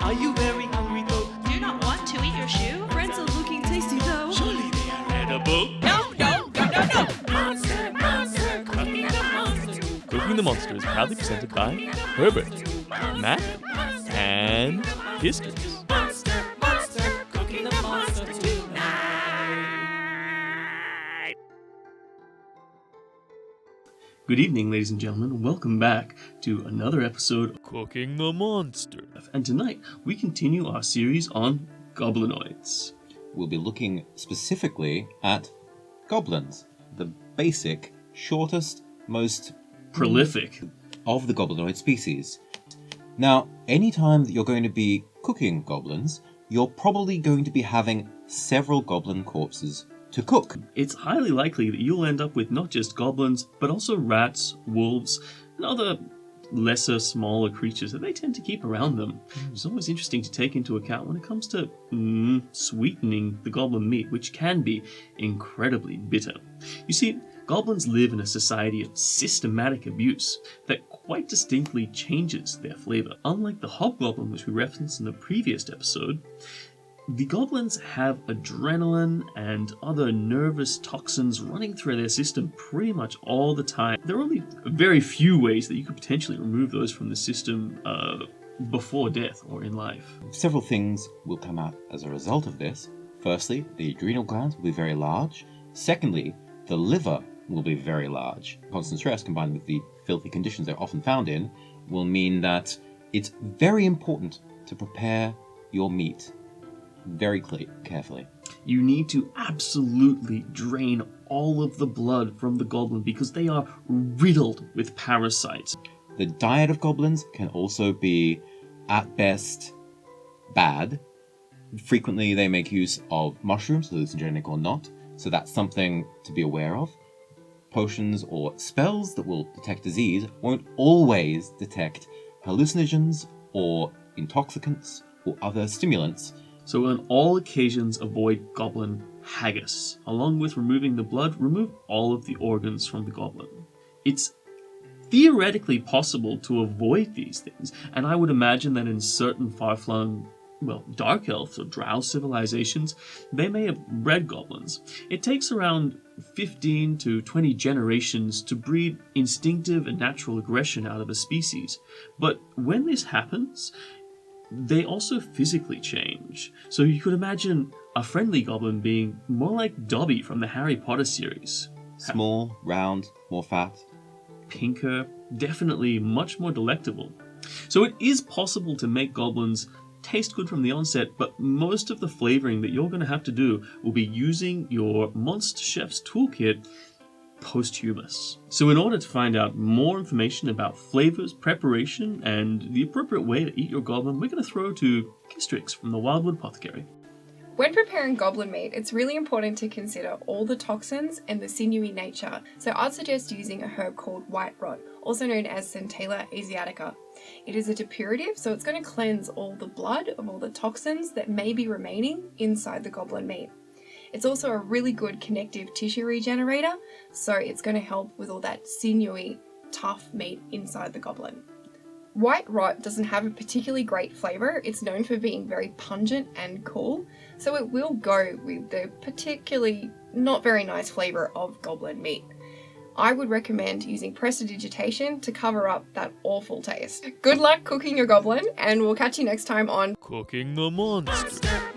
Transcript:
Are you very hungry though? Do you not want to eat your shoe? Friends are looking tasty though. Surely they are edible. No. Monster, cooking the monster. Cooking the Monster is proudly presented by Herbert, Matly, and Kistrix. Monster, cooking the monster tonight. Good evening, ladies and gentlemen, and welcome back to another episode of Cooking the Monster. And tonight, we continue our series on goblinoids. We'll be looking specifically at goblins, the basic, shortest, most Prolific. of the goblinoid species. Now, anytime that you're going to be cooking goblins, you're probably going to be having several goblin corpses to cook. It's highly likely that you'll end up with not just goblins, but also rats, wolves, and other lesser, smaller creatures that they tend to keep around them. It's always interesting to take into account when it comes to sweetening the goblin meat, which can be incredibly bitter. You see, goblins live in a society of systematic abuse that quite distinctly changes their flavor. Unlike the hobgoblin, which we referenced in the previous episode, the goblins have adrenaline and other nervous toxins running through their system pretty much all the time. There are only very few ways that you could potentially remove those from the system before death or in life. Several things will come out as a result of this. Firstly, the adrenal glands will be very large. Secondly, the liver will be very large. Constant stress combined with the filthy conditions they're often found in will mean that it's very important to prepare your meat very carefully. You need to absolutely drain all of the blood from the goblin because they are riddled with parasites. The diet of goblins can also be, at best, bad. Frequently they make use of mushrooms, hallucinogenic or not, so that's something to be aware of. Potions or spells that will detect disease won't always detect hallucinogens or intoxicants or other stimulants. So on all occasions, avoid goblin haggis. Along with removing the blood, remove all of the organs from the goblin. It's theoretically possible to avoid these things, and I would imagine that in certain far-flung, dark elf or drow civilizations, they may have bred goblins. It takes around 15 to 20 generations to breed instinctive and natural aggression out of a species. But when this happens, they also physically change. So you could imagine a friendly goblin being more like Dobby from the Harry Potter series. Small, round, more fat. Pinker, definitely much more delectable. So it is possible to make goblins taste good from the onset, but most of the flavoring that you're going to have to do will be using your Monster Chef's Toolkit posthumous. So in order to find out more information about flavors, preparation, and the appropriate way to eat your goblin, we're going to throw to Kistrix from the Wild Wood Apothecary. When preparing goblin meat, it's really important to consider all the toxins and the sinewy nature. So I'd suggest using a herb called white rot, also known as Centella asiatica. It is a depurative, so it's going to cleanse all the blood of all the toxins that may be remaining inside the goblin meat. It's also a really good connective tissue regenerator, so it's going to help with all that sinewy, tough meat inside the goblin. White rot doesn't have a particularly great flavour. It's known for being very pungent and cool, so it will go with the particularly not very nice flavour of goblin meat. I would recommend using prestidigitation to cover up that awful taste. Good luck cooking your goblin, and we'll catch you next time on Cooking the Monster.